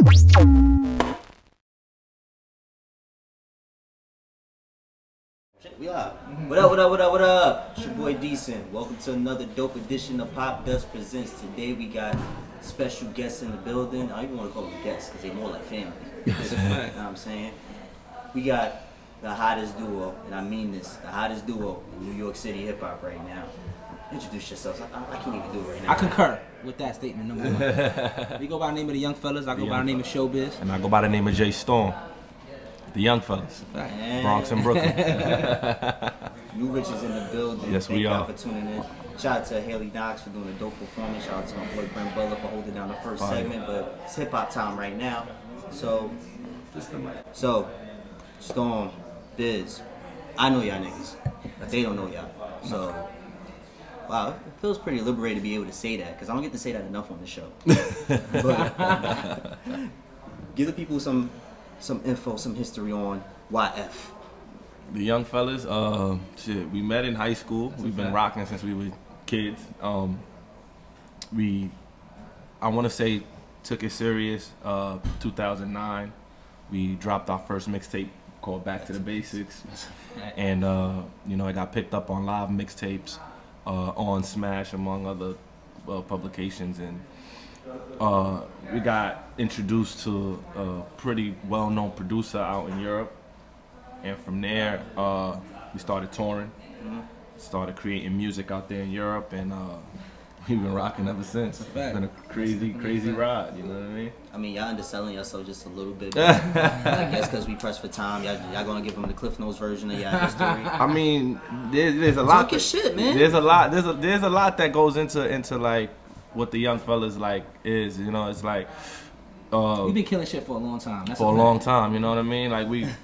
We live. What up, what up, what up, what up? It's your boy Decent. Welcome to another dope edition of Popdust Presents. Today we got special guests in the building. I don't even want to call them guests because they're more like family. You know what I'm saying? We got the hottest duo, and I mean this, the hottest duo in New York City hip hop right now. Introduce yourselves. I can't even do it right now. I concur with that statement, number one. We go by the name of the YoungFellaz. I go by the name of Sho-Biz. And I go by the name of J. Storm. The YoungFellaz. Bronx and Brooklyn. New Rich is in the building. Yes, we are. Thank you for tuning in. Shout out to Haley Knox for doing a dope performance. Shout out to my boy Brent Butler for holding down the first segment. But it's hip hop time right now. So, Storm, Biz, I know y'all niggas. They don't know y'all. So, wow, it feels pretty liberating to be able to say that because I don't get to say that enough on the show. But give the people some info, some history on YF. The YoungFellaz, shit, we met in high school. We've been rocking since we were kids. I want to say, took it serious 2009. We dropped our first mixtape called Back to the Basics. And, you know, it got picked up on live mixtapes, on Smash, among other publications. And we got introduced to a pretty well-known producer out in Europe, and from there we started touring, started creating music out there in Europe, and we've been rocking ever since. It's been a crazy ride, you know what I mean? I mean, y'all underselling yourself just a little bit. I guess because we pressed for time, y'all gonna give them the Cliff Notes version of y'all history. I mean, there's a lot. Talk shit, man. There's a lot that goes into like what the YoungFellaz like is, you know. It's like we've been killing shit for a long time. That's for a long time, you know what I mean? Like we've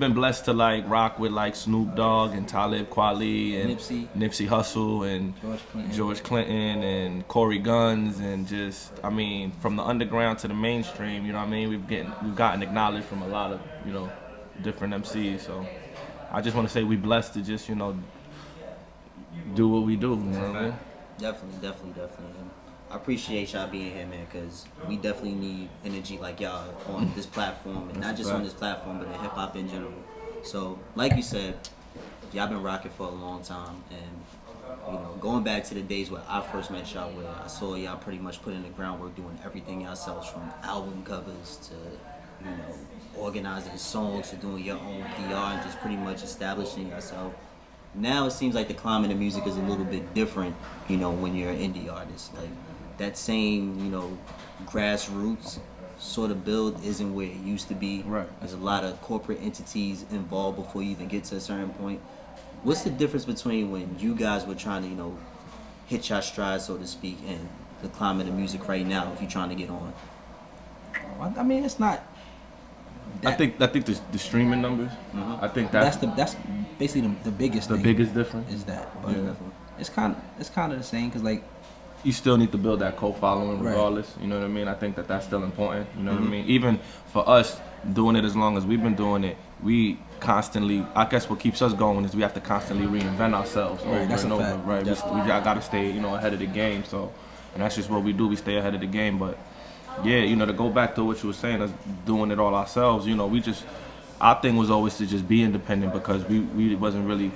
been blessed to like rock with like Snoop Dogg and Talib Kweli and Nipsey Hussle and George Clinton and Corey Guns, and just, I mean, from the underground to the mainstream, you know what I mean? We've gotten acknowledged from a lot of, you know, different MCs. So I just want to say we blessed to just, you know, do what we do, you know what I mean? Definitely. I appreciate y'all being here, man, because we definitely need energy like y'all on this platform, and not just on this platform, but in hip-hop in general. So, like you said, y'all been rocking for a long time, and, you know, going back to the days where I first met y'all, where I saw y'all pretty much put in the groundwork, doing everything yourselves, from album covers to, you know, organizing songs to doing your own PR and just pretty much establishing yourself. Now it seems like the climate of music is a little bit different, you know, when you're an indie artist. Like, that same, you know, grassroots sort of build isn't where it used to be. Right. There's a lot of corporate entities involved before you even get to a certain point. What's the difference between when you guys were trying to, you know, hit your stride, so to speak, and the climate of music right now if you're trying to get on? I mean, it's not. I think the streaming numbers. I think that's basically the biggest thing. The biggest difference is that. But it's kind of the same, because like, you still need to build that co-following regardless. Right. You know what I mean? I think that's still important. You know what I mean? Even for us doing it as long as we've been doing it, we constantly, I guess what keeps us going is we have to constantly reinvent ourselves over and over. Right? We got to stay, you know, ahead of the game. So, and that's just what we do. We stay ahead of the game. But yeah, you know, to go back to what you were saying, us doing it all ourselves, you know, our thing was always to just be independent, because we wasn't really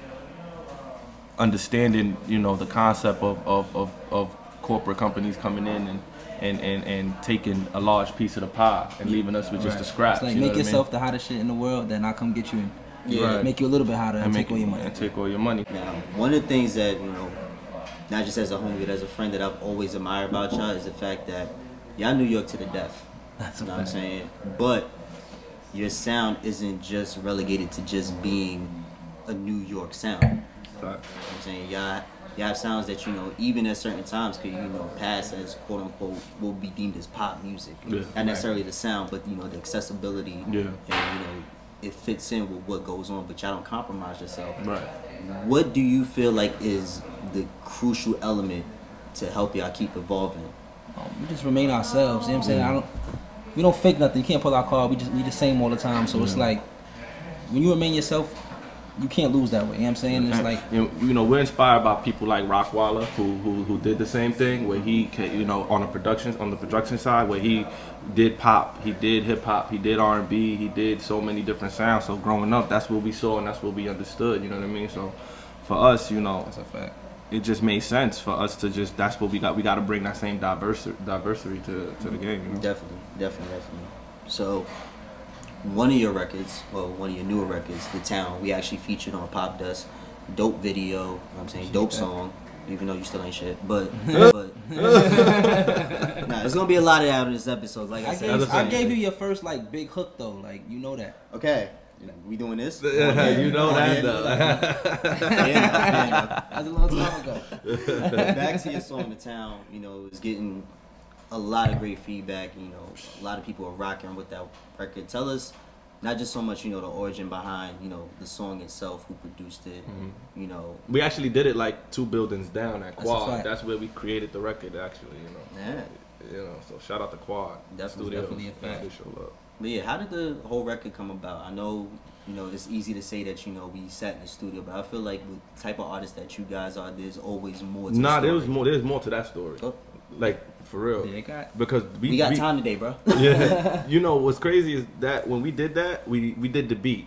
understanding, you know, the concept of corporate companies coming in and taking a large piece of the pie and leaving us with just the scraps. It's like, make yourself the hottest shit in the world, then I'll come get you and make you a little bit hotter and take all your money. And take all your money. Now, one of the things that, you know, not just as a homie, but as a friend, that I've always admired about y'all is the fact that y'all New York to the death. You know what I'm saying? But your sound isn't just relegated to just being a New York sound. You know what I'm saying? Y'all have sounds that, you know, even at certain times could, you know, pass as quote unquote will be deemed as pop music. Not necessarily the sound, but, you know, the accessibility and, you know, it fits in with what goes on, but y'all don't compromise yourself. Right. What do you feel like is the crucial element to help y'all keep evolving? We just remain ourselves, you know what I'm saying? We don't fake nothing. You can't pull our card. We the same all the time. So it's like, when you remain yourself, you can't lose that way. You know what I'm saying? It's like, you know, we're inspired by people like Rockwalla who did the same thing, where he, you know, on the production side, where he did pop, he did hip hop, he did R&B, he did so many different sounds. So growing up, that's what we saw and that's what we understood. You know what I mean? So for us, you know, that's a fact. It just made sense for us to just, that's what we got. We got to bring that same diversity to the game. You know? Definitely. So, one of your records, well, one of your newer records, The Town, we actually featured on Popdust. Dope video, you know what I'm saying? Dope song, even though you still ain't shit. But nah, there's gonna be a lot of that in this episode. Like I said, I gave you your first like big hook though. Like you know that. Okay. We doing this? You know that though. That's a long time ago. Back to your song, The Town, you know, it's getting a lot of great feedback. You know, a lot of people are rocking with that record. Tell us, not just so much, you know, the origin behind, you know, the song itself, who produced it, you know. We actually did it like 2 buildings down at Quad. That's where we created the record, actually, you know. Yeah. You know, so shout out to Quad. Definitely a fact. But yeah, how did the whole record come about? I know, you know, it's easy to say that, you know, we sat in the studio, but I feel like with the type of artists that you guys are, there's always more to the story. There's more to that story. Oh. Like, for real. Yeah, because we got time today, bro. Yeah. You know, what's crazy is that when we did that, we did the beat.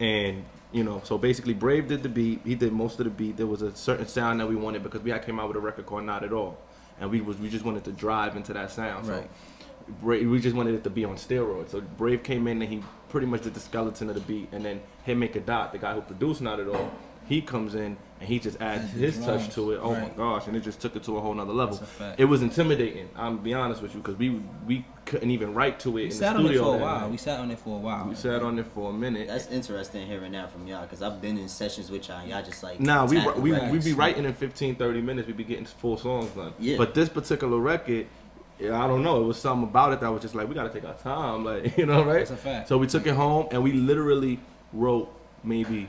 And, you know, so basically Brave did the beat. He did most of the beat. There was a certain sound that we wanted because we had came out with a record called Not At All. And we just wanted to drive into that sound. Right. So we just wanted it to be on steroids. So Brave came in and he pretty much did the skeleton of the beat. And then him Make a Dot, the guy who produced Not At All, he comes in and he just adds his touch to it. Oh my gosh, and it just took it to a whole nother level. It was intimidating, I'm be honest with you, because we couldn't even write to it in the studio. We sat on it for a while. We sat on it for a minute. That's interesting hearing that from y'all, because I've been in sessions with y'all and y'all just like... Nah, we be writing in 15, 30 minutes. We be getting full songs done. Yeah. But this particular record, I don't know, it was something about it that was just like, we got to take our time, like, you know, right? That's a fact. So we took it home and we literally wrote maybe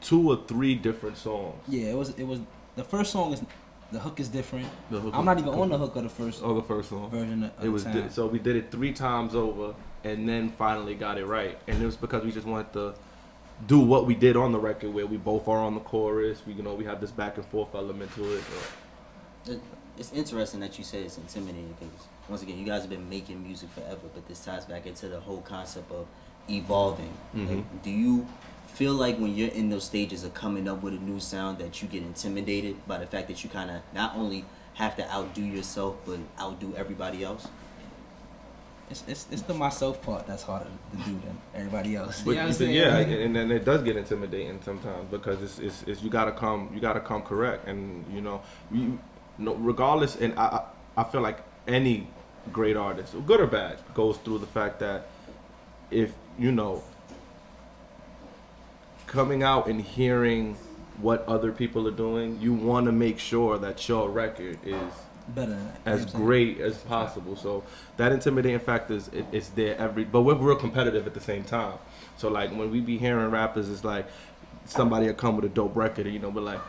2 or 3 different songs. Yeah, it was the first song is the hook is different. I'm not even on the hook of the first song version of it was so we did it 3 times over and then finally got it right. And it was because we just wanted to do what we did on the record, where we both are on the chorus. We, you know, we have this back and forth element to it. It's interesting that you say it's intimidating, because once again, you guys have been making music forever, but this ties back into the whole concept of evolving. Like, do you feel like when you're in those stages of coming up with a new sound that you get intimidated by the fact that you kind of not only have to outdo yourself but outdo everybody else? It's the myself part that's harder to do than everybody else. But, and then it does get intimidating sometimes, because it's you gotta come correct, and you know, regardless. And I feel like any great artist, good or bad, goes through the fact that if you know, coming out and hearing what other people are doing, you want to make sure that your record is better than that, as great as possible. So that intimidating factor is there but we're real competitive at the same time. So like when we be hearing rappers, it's like somebody will come with a dope record, and you know, we're like,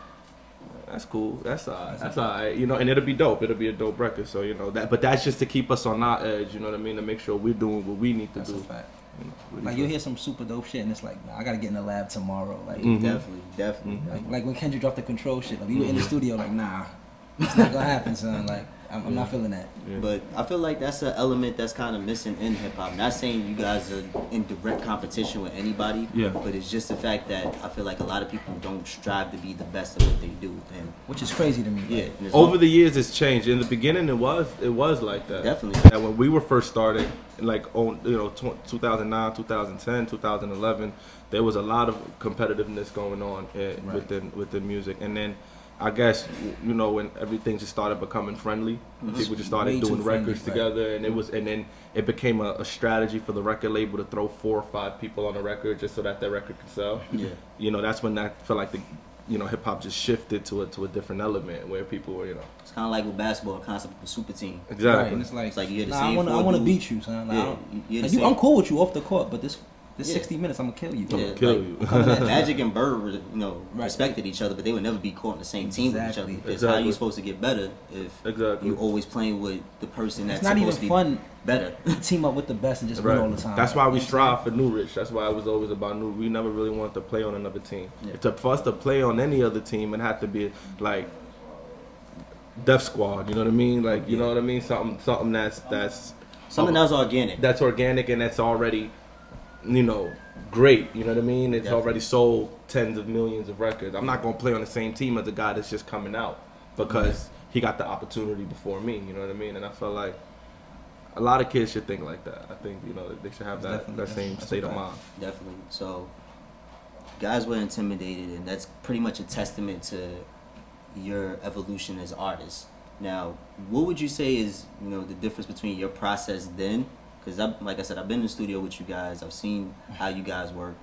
that's cool, that's alright, you know, and it'll be dope, it'll be a dope record. So you know that, but that's just to keep us on our edge, you know what I mean, to make sure we're doing what we need to do. That's a fact. You know, really like you'll hear some super dope shit and it's like, nah, I gotta get in the lab tomorrow. Like definitely. Like when Kendrick dropped the Control shit, like we were in the studio like, nah, it's not gonna happen, son. Like I'm not feeling that. But I feel like that's an element that's kind of missing in hip hop. Not saying you guys are in direct competition with anybody, but it's just the fact that I feel like a lot of people don't strive to be the best of what they do, and which is crazy to me. Yeah. Over the years, it's changed. In the beginning, it was like that. Definitely. And when we were first started, like on 2009, 2010, 2011, there was a lot of competitiveness going on within music, and then I guess, you know, when everything just started becoming friendly, people just started doing records together, and then it became a strategy for the record label to throw 4 or 5 people on a record just so that their record could sell. Yeah. You know, that's when I feel like hip hop just shifted to a different element where people were, you know. It's kind of like with basketball, the concept of a super team. Exactly. Right, and it's like you're the same. I want to beat you, son. Like, I'm cool with you off the court, but this This 60 minutes, I'm gonna kill you. Yeah, kill you. Magic and Bird, you know, respected each other, but they would never be caught in the same team with each other. Because how are you supposed to get better if you always playing with the person that's supposed to be better? Team up with the best and just win all the time. That's why we strive for New Rich. That's why it was always about New. We never really wanted to play on another team. For us to play on any other team, it had to be like Def Squad. You know what I mean? Like you know what I mean? Something that's something that's organic. That's organic and that's already, you know, great. You know what I mean? It's already sold tens of millions of records. I'm not gonna play on the same team as a guy that's just coming out because he got the opportunity before me. You know what I mean? And I feel like a lot of kids should think like that. I think, you know, they should have that same state of mind. Definitely. So guys were intimidated, and that's pretty much a testament to your evolution as artists. Now, what would you say is, you know, the difference between your process then? Because, like I said, I've been in the studio with you guys. I've seen how you guys work.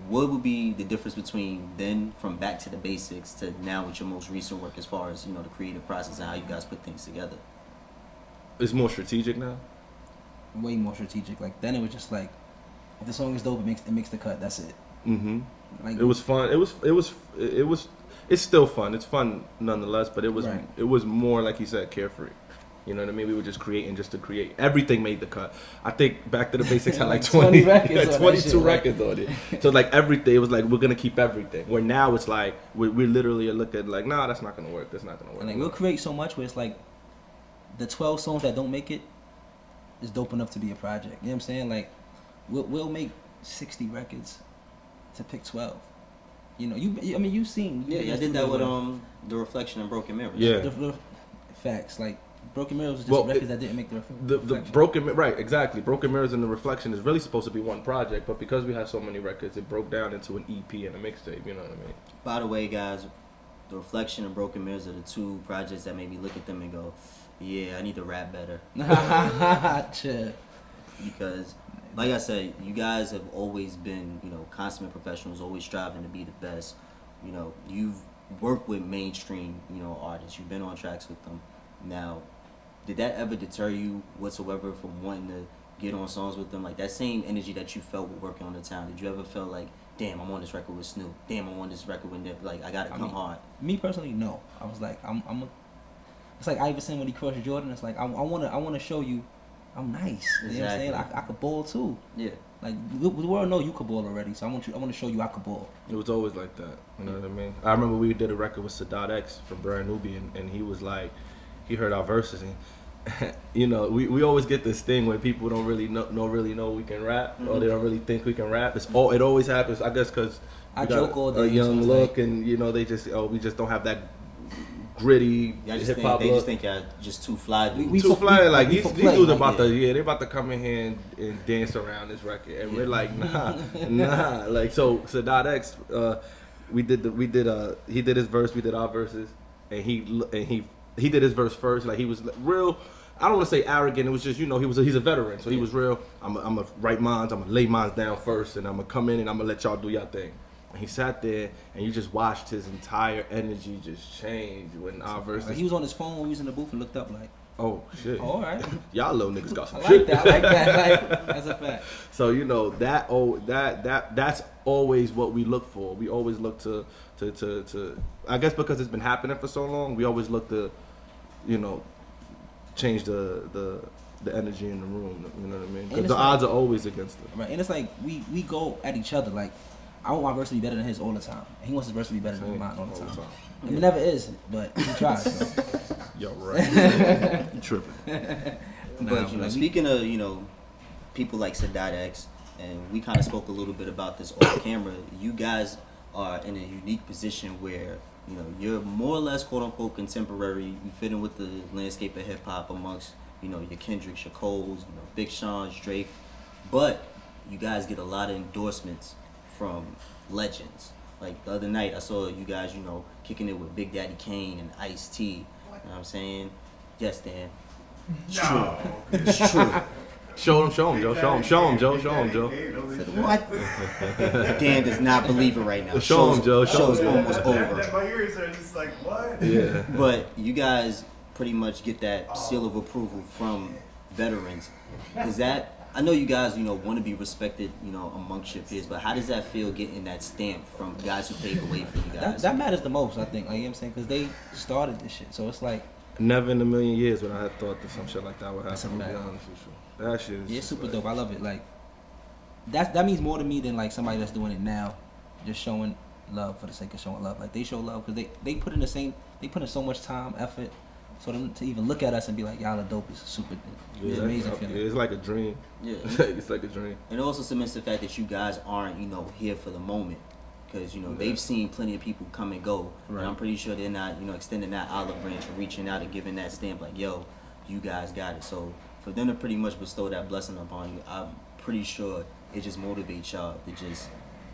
What would be the difference between then, from back to the basics, to now with your most recent work as far as, you know, the creative process and how you guys put things together? It's more strategic now? Way more strategic. Like, then it was just like, if the song is dope, it makes the cut. That's it. Mm-hmm. Like, it was fun. It's still fun. It's fun nonetheless, but it was more, like you said, carefree. You know what I mean? We were just creating just to create. Everything made the cut. I think Back to the Basics had like 20 records, 22 records on it. So like everything, it was like, we're going to keep everything. Where now it's like, we literally look at like, nah, that's not going to work. That's not going to work. And like, we'll create so much where it's like, the 12 songs that don't make it is dope enough to be a project. You know what I'm saying? Like, we'll make 60 records to pick 12. You know, you've seen. Yeah, I did that with The Reflection and Broken Mirrors. Yeah. The facts, like, Broken Mirrors was just records that didn't make the Broken, right, exactly. Broken Mirrors and The Reflection is really supposed to be one project, but because we had so many records, it broke down into an EP and a mixtape, you know what I mean? By the way, guys, The Reflection and Broken Mirrors are the two projects that made me look at them and go, yeah, I need to rap better. Chill. Because, like I said, you guys have always been, you know, consummate professionals, always striving to be the best. You know, you've worked with mainstream, you know, artists. You've been on tracks with them. Now, did that ever deter you whatsoever from wanting to get on songs with them? Like, that same energy that you felt with working on The Town, did you ever feel like, damn, I'm on this record with Snoop. Damn, I'm on this record with Nip. Like, I gotta come hard. Me personally, no. I was like, it's like Iverson when he crushed Jordan. It's like, I wanna show you I'm nice. You know what I'm saying? I could ball too. Yeah. Like, the world know you could ball already, so I want to show you I could ball. It was always like that. You know what I mean? I remember we did a record with Sadat X from Brand Nubian, and he was like, he heard our verses, and you know, we always get this thing when people don't really know we can rap, or they don't really think we can rap. It always happens, I guess, because I joke all day. A young look, and you know, they just we just don't have that gritty hip hop. They just think y'all just too fly. We too fly. Like these dudes about to they about to come in here and dance around this record, and we're like, nah. Like, so Sadat X, he did his verse, we did our verses, and he did his verse first. Like, he was real. I don't want to say arrogant. It was just, you know, he's a veteran, so he was real. I'm gonna write mines. I'm gonna lay mines down first, and I'm gonna come in and I'm gonna let y'all do y'all thing. And he sat there, and you just watched his entire energy just change when our verse. Like, he was on his phone when we was in the booth and looked up like, oh shit. Oh, all right. Y'all little niggas got some I shit. like that. Like, that's a fact. So, you know, that's always what we look for. We always look to I guess because it's been happening for so long, we always look to, you know, change the energy in the room. You know what I mean? Because the odds are always against it. Right, and it's like we go at each other. Like, I want my verse to be better than his all the time. And he wants his verse to be better than mine all the time. I mean, it never is, but he tries. So. Yo, right. You tripping. But, you know, speaking of, you know, people like Sadat X, and we kind of spoke a little bit about this off camera, you guys are in a unique position where, you know, you're more or less quote-unquote contemporary. You fit in with the landscape of hip-hop amongst, you know, your Kendricks, your Coles, you know, Big Sean's, Drake. But you guys get a lot of endorsements from legends. Like, the other night, I saw you guys, you know, kicking it with Big Daddy Kane and Ice-T. You know what I'm saying? Yes, Dan. It's true. It's true. Show him, Joe. Show him, Joe. Said, what? Dan does not believe it right now. Show him, Joe. Show's almost over. My ears are just like, what? Yeah. But you guys pretty much get that seal of approval from veterans. Is that I know you guys, want to be respected, amongst your peers, but how does that feel getting that stamp from guys who paved the way for you guys? That matters the most, I think. Like, you know what I'm saying? Because they started this shit. So it's like... Never in a million years would I have thought that some shit like that would happen. That's a To be fact. honest with you. That shit is Yeah, it's super like, dope. I love it. Like, that means more to me than, like, somebody that's doing it now. Just showing love for the sake of showing love. Like, they show love because they put in the same... They put in so much time, effort. So them to even look at us and be like, y'all are dope is super... It's amazing feeling. It's like a dream. Yeah. It's like a dream. And it also cements the fact that you guys aren't, here for the moment. Because, they've seen plenty of people come and go. Right. And I'm pretty sure they're not, extending that olive branch or reaching out and giving that stamp like, yo, you guys got it. So for them to pretty much bestow that blessing upon you, I'm pretty sure it just motivates y'all to just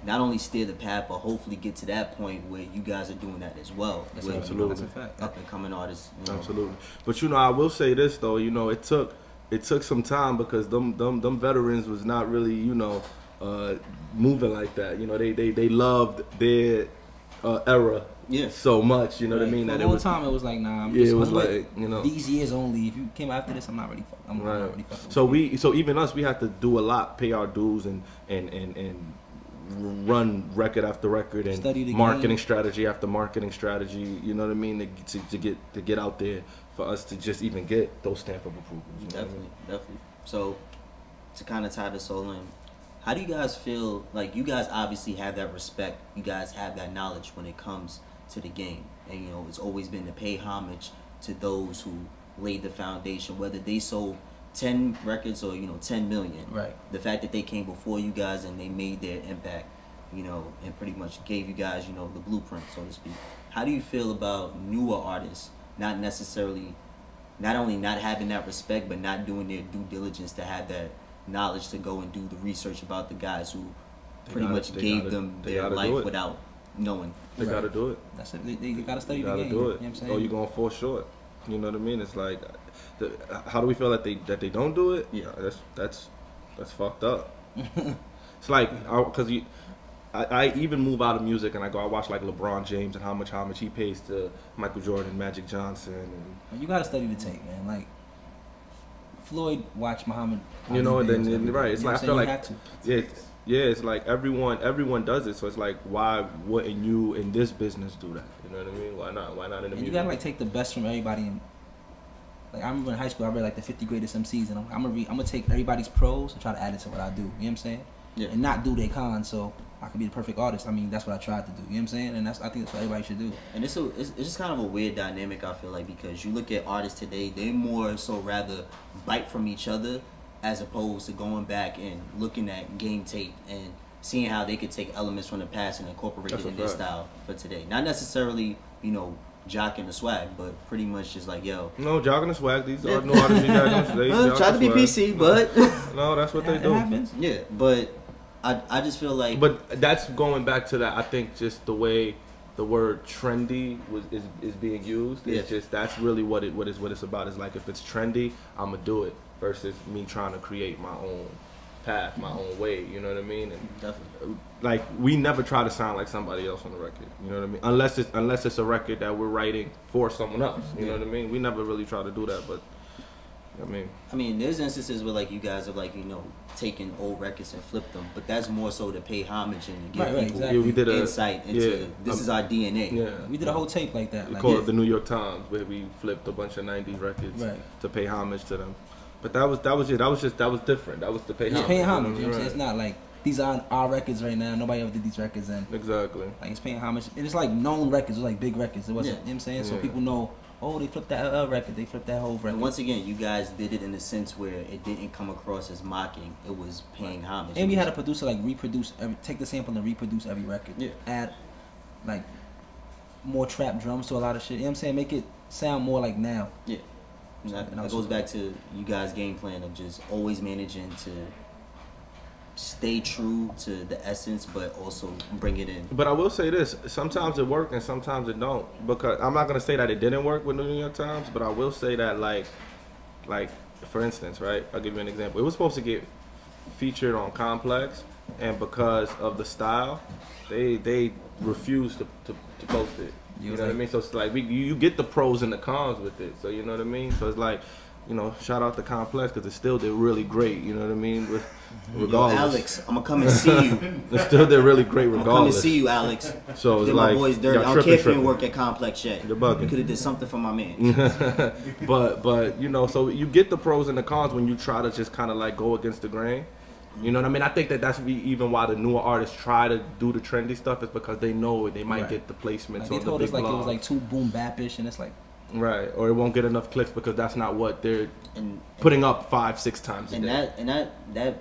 not only steer the path, but hopefully get to that point where you guys are doing that as well. That's with, absolutely. That's a fact. up and coming artists. Absolutely. But I will say this though, it took some time because them veterans was not really, moving like that. They loved their era so much, you know what I mean? For That a long time it was like, nah, I'm yeah, just it was I'm like, these years only. If you came after this, I'm not ready for I'm not ready for it. So even us, we had to do a lot, pay our dues and run record after record and Study the marketing game. strategy after marketing strategy, you know what I mean, to get out there for us to just even get those stamp of approval. You know what I mean? Definitely. So to kind of tie this all in, how do you guys feel? Like, you guys obviously have that respect, you guys have that knowledge when it comes to the game, and it's always been to pay homage to those who laid the foundation, whether they sold 10 records or 10 million. Right. The fact that they came before you guys and they made their impact, and pretty much gave you guys the blueprint, so to speak. How do you feel about newer artists not only not having that respect, but not doing their due diligence to have that knowledge to go and do the research about the guys who pretty much gave them their life without knowing? They gotta do it. That's it. They gotta study You the gotta game. do You know it. what I'm saying? Or you're gonna fall short. You know what I mean? It's like, how do we feel that they don't do it? Yeah. That's fucked up. It's like, because I even move out of music and I watch like LeBron James and how much he pays to Michael Jordan, Magic Johnson, and You gotta study the tape, man. Like Floyd watched Muhammad. and Ali then videos every day. right. It's You know like what I feel I'm like saying? You had to. yeah, it's like everyone does it. So it's like, why wouldn't you in this business do that? You know what I mean? Why not? Why not in the And music? you gotta like take the best from everybody. And like I remember in high school, I read like the 50 greatest MCs, and I'm gonna take everybody's pros and try to add it to what I do. You know what I'm saying? Yeah. And not do their cons, so I could be the perfect artist. I mean, that's what I tried to do. You know what I'm saying? And I think that's what everybody should do. And it's just kind of a weird dynamic, I feel like, because you look at artists today, they more so rather bite from each other as opposed to going back and looking at game tape and seeing how they could take elements from the past and incorporate That's it a in their fact. style for today. Not necessarily, jocking the swag, but pretty much just like, yo. No, jogging the swag. These are no artists. They Try to be PC, but no, that's what they It do. happens. yeah, but I just feel like, But that's going back to that. I think just the way the word trendy is being used. It's Yeah. just that's really what it's about. It's like, if it's trendy, I'm gonna do it versus me trying to create my own path, my own way. You know what I mean? And definitely. like, we never try to sound like somebody else on the record. You know what I mean? Unless it's a record that we're writing for someone else. You know what I mean? We never really try to do that. But I mean, there's instances where like you guys have like taken old records and flipped them, but that's more so to pay homage and to give Right, people exactly. yeah, we did insight into this is our DNA. yeah. We did a whole tape like that. We Like, call it the New York Times, where we flipped a bunch of '90s records Right. to pay homage to them. But that was different. That was to pay it's homage. paying homage. You You know know what I'm saying? It's not like these are our records right now. Nobody ever did these records, and Exactly. like it's paying homage. And it's like known records. It was like big records. It wasn't. Yeah. You know what I'm saying? So Yeah. people know. Oh, they flipped that record. They flipped that whole record. And once again, you guys did it in a sense where it didn't come across as mocking. It was paying homage. And we It had a was- producer like take the sample and reproduce every record. Yeah. Add like more trap drums to a lot of shit. You know what I'm saying? Make it sound more like now. Yeah. And that goes back to you guys' game plan of just always managing to stay true to the essence, but also bring it in. But I will say this: sometimes it worked and sometimes it don't. Because I'm not gonna say that it didn't work with the New York Times, but I will say that like for instance, right? I'll give you an example. It was supposed to get featured on Complex, and because of the style, they refused to post it. You know what I mean? So it's like you get the pros and the cons with it. So you know what I mean? So it's like, you know, shout out to Complex because it still did really great. You know what I mean? Yo, Regardless, Alex, I'm gonna come and see you. it still did really great I'm gonna come and regardless. see you, Alex. So it's Did like my boys dirty. I y'all don't care if you tripping. didn't work at Complex yet. You're bugging. You could have did something for my man. but you know, so you get the pros and the cons when you try to just kind of like go against the grain. You know what I mean? I think that's even why the newer artists try to do the trendy stuff is because they know they might get the placements Like or they the told big us like it was blogs. like too boom bap-ish, and it's like Right, or it won't get enough clicks because that's not what they're And putting up 5-6 times a day.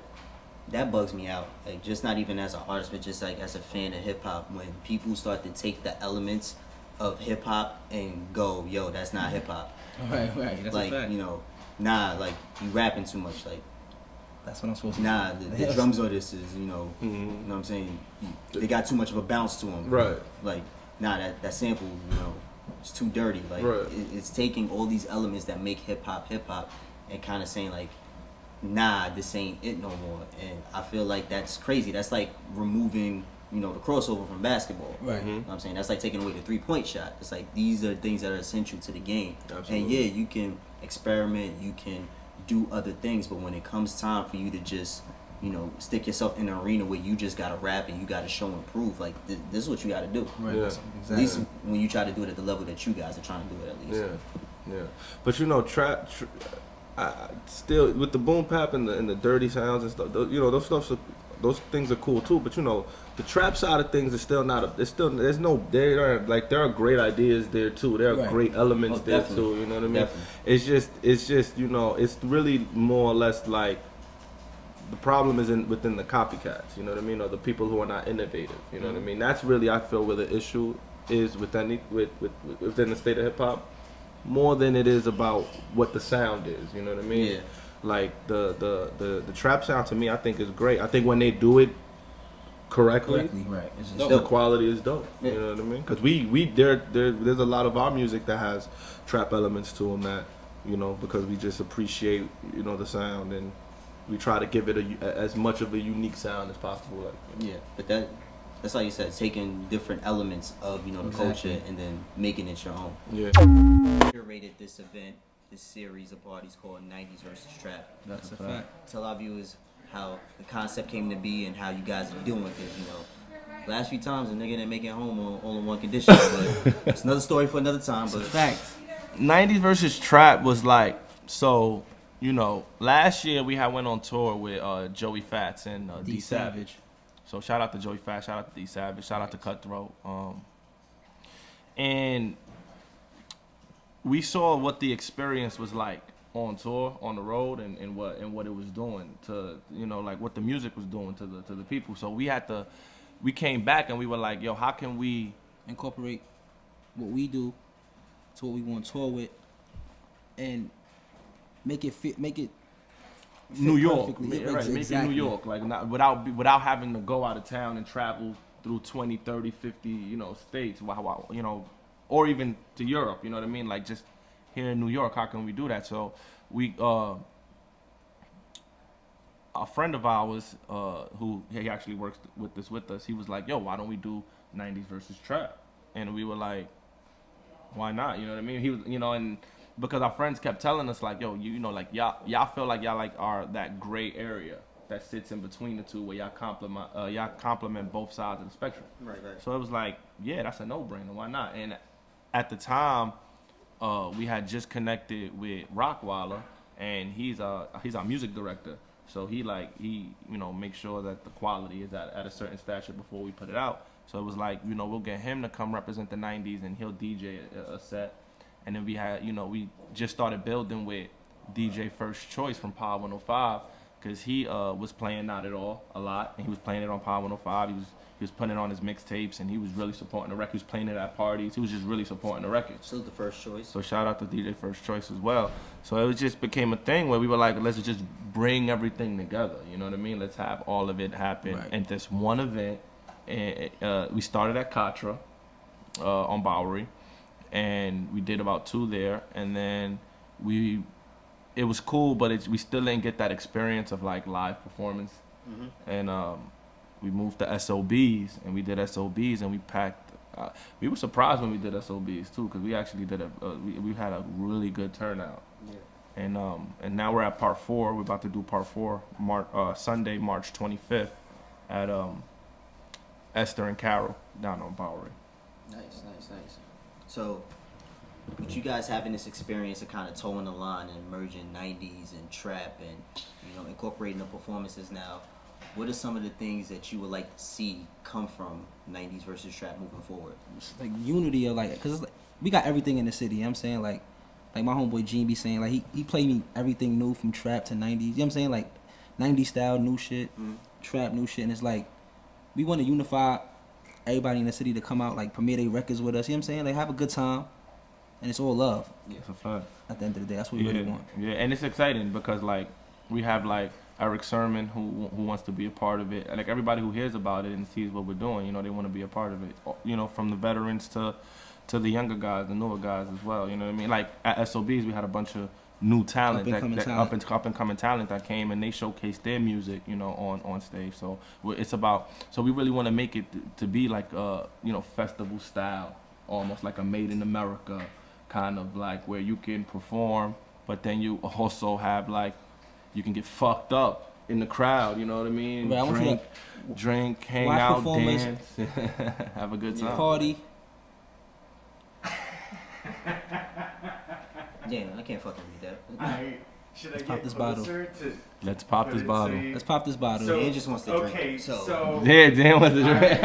that bugs me out. Like just not even as an artist, but just like as a fan of hip hop, when people start to take the elements of hip hop and go, yo, that's not hip hop. right, that's Like, a fact. you know, nah, like you rapping too much. Like, That's what I'm supposed to nah, do. the drums on this is, you know what I'm saying? They got too much of a bounce to them. Right. Like, nah, that sample, you know, it's too dirty. Like, Right. it's taking all these elements that make hip hop, and kind of saying like, nah, this ain't it no more. And I feel like that's crazy. That's like removing, you know, the crossover from basketball. Right. You know what I'm saying? That's like taking away the 3-point shot. It's like these are things that are essential to the game. Absolutely. And yeah, you can experiment, you can do other things, but when it comes time for you to just, you know, stick yourself in an arena where you just gotta rap and you gotta show and prove, like this is what you gotta do. Right. Yeah. Exactly. At least when you try to do it at the level that you guys are trying to do it, at least. Yeah. But you know, still with the boom bap and the dirty sounds and stuff, you know, those things are cool too. But you know, the trap side of things is still not. There are great ideas there too. There are great elements there too. You know what I mean? Definitely. It's just you know, it's really more or less like the problem is within the copycats. You know what I mean? Or the people who are not innovative. You know what I mean? That's really, I feel, where the issue is within the state of hip hop, more than it is about what the sound is. You know what I mean? Yeah. Like the trap sound to me, I think is great. I think when they do it correctly, right. It's just Dope. the quality is dope. Yeah. You know what I mean? Because there's a lot of our music that has trap elements to them that, you know, because we just appreciate, you know, the sound and we try to give it as much of a unique sound as possible. Like, Yeah, but that's like you said, taking different elements of, you know, the culture and then making it your own. yeah. Curated this event, this series of parties called 90s versus Trap. That's a fact. Tell our viewers how the concept came to be and how you guys are doing, because, you know, last few times a nigga didn't make it home on only one condition, but it's another story for another time. But Fact. 90s versus trap was like, so, you know, last year we went on tour with Joey Fats and D Savage. So shout out to Joey Fats, shout out to D Savage, shout out to Cutthroat. And we saw what the experience was like on tour, on the road, and what it was doing to, you know, like what the music was doing to the people. So we came back and we were like, yo, how can we Incorporate what we do to what we want to tour with, and make it fit New York, perfectly. right? Make it Exactly. New York, like not without having to go out of town and travel through 20, 30, 50, you know, states, you know, or even to Europe, you know what I mean? Like just here in New York, how can we do that? So we, a friend of ours, who he actually works with us, he was like, yo, why don't we do 90s versus trap? And we were like, why not? You know what I mean? He was, you know, and because our friends kept telling us like, yo, you know, like y'all feel like y'all like are that gray area that sits in between the two, where y'all compliment both sides of the spectrum. Right. So it was like, yeah, that's a no-brainer. Why not? And at the time, we had just connected with Rockwaller, and he's our music director. So he you know, make sure that the quality is at a certain stature before we put it out. So it was like, you know, we'll get him to come represent the 90s, and he'll DJ a set. And then we had, you know, we just started building with DJ First Choice from Power 105, because he was playing Not At All a lot, and he was playing it on Power 105. He was putting it on his mixtapes, and he was really supporting the record. He was playing it at parties. He was just really supporting the record. Still the First Choice. So shout out to DJ First Choice as well. So it just became a thing where we were like, let's just bring everything together. You know what I mean? Let's have all of it happen in this one event. And we started at Katra on Bowery, and we did about 2 there, and then it was cool, but we still didn't get that experience of like live performance. And we moved to SOBs, and we did SOBs, and we packed. We were surprised when we did SOBs too, because we actually did we had a really good turnout. And now we're at part 4. We're about to do part 4, Sunday, March 25th at Esther and Carol down on Bowery. Nice. So, with you guys having this experience of kind of towing the line and merging 90s and trap and, you know, incorporating the performances now, what are some of the things that you would like to see come from 90s versus trap moving forward? It's like unity of like, cause it's like, we got everything in the city. You know what I'm saying, like my homeboy Gene be saying, like he played me everything new from trap to 90s. You know what I'm saying, like 90s style new shit, trap new shit, and it's like we want to unify everybody in the city to come out, like premiere their records with us. You know what I'm saying, like have a good time, and it's all love. Yeah, it's a fact. At the end of the day, that's what we really want. Yeah, and it's exciting because like we have like Eric Sermon who wants to be a part of it. Like everybody who hears about it and sees what we're doing, you know, they want to be a part of it. You know, from the veterans to the younger guys, the newer guys as well. You know what I mean? Like at Sho-Biz, we had a bunch of new talent, up and coming talent that came and they showcased their music, you know, on stage. So it's about, so we really want to make it to be like you know, festival style, almost like a Made in America kind of, like where you can perform, but then you also have like, you can get fucked up in the crowd, you know what I mean? Right, drink, hang out, dance, have a good time. Party. Yeah, I can't fucking read that. Should Let's I pop get this bottle. closer to Let's pop this bottle. Let's pop this bottle. So- Dan just wants to drink. Okay, So, so Yeah, Dan wants to drink. it's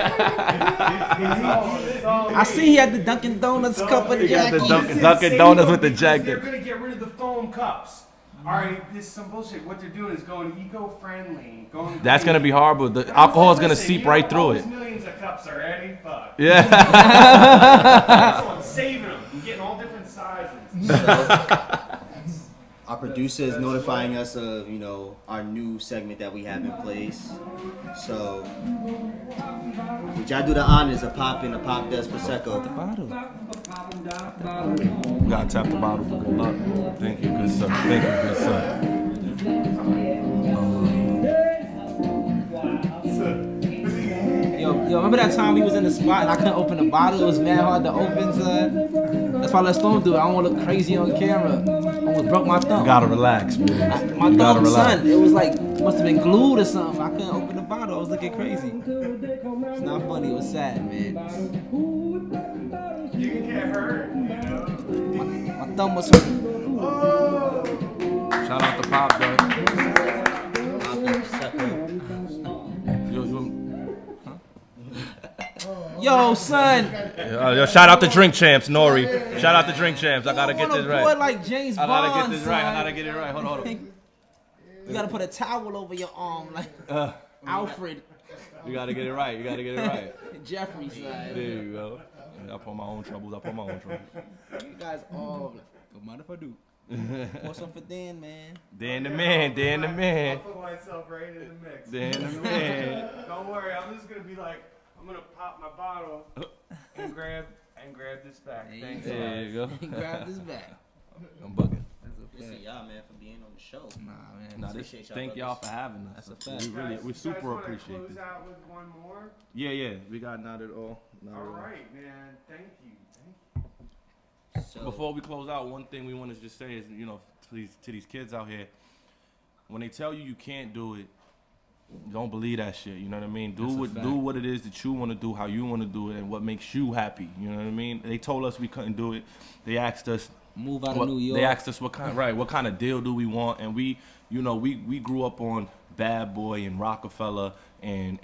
all I see he had the Dunkin' Donuts cup of the He got the Jackie. Dunkin' Donuts with the because jacket. They're gonna get rid of the foam cups. All right, this is some bullshit. What they're doing is going eco-friendly. That's gonna be horrible. The alcohol is gonna seep right through it. Millions of cups already. Fuck. Yeah. So I'm saving them. I'm getting all different sizes. our producer is notifying us of, you know, our new segment that we have in place. So, would y'all do the honors of popping a Popdust Prosecco? The bottle. We gotta tap the bottle for good luck. Thank you, good sir. Thank you, good sir. Yo, remember that time we was in the spot and I couldn't open the bottle? It was mad hard to open, son. That's why let's don't do it. I don't want to look crazy on camera. I almost broke my thumb. You gotta relax, man. My You gotta thumb, relax. son, it was like, must have been glued or something. I couldn't open the bottle. I was looking crazy. It's not funny. It was sad, man. You can get hurt, you know. My thumb was hurt. Shout out to Popdust. Yo, son. Yo, shout out to Drink Champs, Nori. Shout out to Drink Champs. I gotta get this right. Boy like James I gotta Bond, get this right. I son. gotta get it right. Hold on. You gotta put a towel over your arm like Alfred. You gotta get it right. You gotta get it right. Jeffrey, son. There you go. I put my own troubles. You guys all like, don't mind if I do. Pour some for Dan, man. Dan the man. Dan the man. I'll put myself right in the mix. Dan the man. Don't worry, I'm just gonna be like, I'm gonna pop my bottle and grab this back. Thanks. There you go. Grab this back. I'm bugging. Listen, y'all, man, for being on the show. Nah, man. Nah, Appreciate y'all, thank brothers. y'all for having us. That's a fact. We super appreciate Close this. out with one more. Yeah. We got not at all. Not All at all. right, man. Thank you. So, Before we close out, one thing we want to just say is, you know, to these kids out here, when they tell you can't do it, don't believe that shit. You know what I mean? Do what it is that you want to do, how you want to do it, and what makes you happy. You know what I mean? They told us we couldn't do it. They asked us Move out of New York. They asked us what kind of deal do we want, and we grew up on Bad Boy and Rockefeller and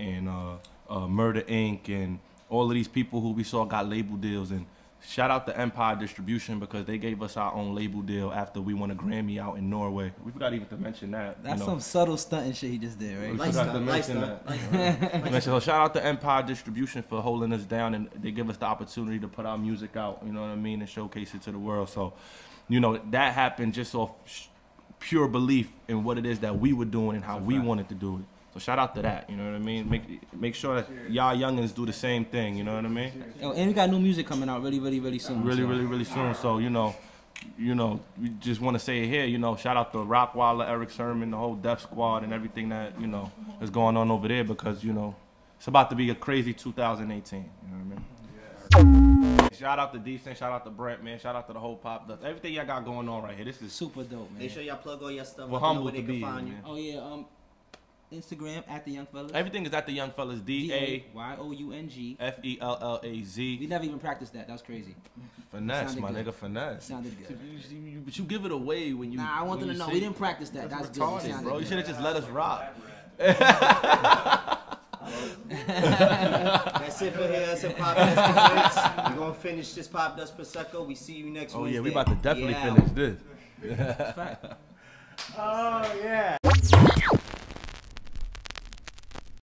Murder Inc. and all of these people who we saw got label deals. And shout out to Empire Distribution because they gave us our own label deal after we won a Grammy out in Norway. We forgot even to mention that. That's some subtle stunting shit he just did, right? We forgot to mention that. So shout out to Empire Distribution for holding us down, and they give us the opportunity to put our music out, you know what I mean, and showcase it to the world. So, you know, that happened just off pure belief in what it is that we were doing and how we wanted to do it. So shout out to that, you know what I mean? Make sure that y'all youngins do the same thing, you know what I mean? Yo, and we got new music coming out really soon. Really soon. So, you know, we just want to say it here, you know, shout out to Rockwilder, Eric Sermon, the whole Def Squad and everything that, you know, is going on over there because, you know, it's about to be a crazy 2018, you know what I mean? Shout out to Decent, shout out to Brent, man. Shout out to the whole Popdust. Everything y'all got going on right here. This is Super dope, man. Make sure y'all plug all your stuff. We're up, know humbled where they to can be find here, you. man. Oh yeah, Instagram at the YoungFellaz. Everything is at the YoungFellaz. DAYOUNG. DAYOUNG. We FELLAZ. never even practiced that. That was crazy. Finesse, Sounded my good. nigga, finesse. Sounded good. But you give it away when you. Nah, I want them when to you know say- we didn't practice that. That's good. We retarded, sounded bro. You good. should have just let us rock. That's it for here. That's a Popdust. We're gonna finish this Popdust Prosecco. We see you next Oh Wednesday. yeah, we about to definitely Yeah. finish this. Fact. Oh yeah.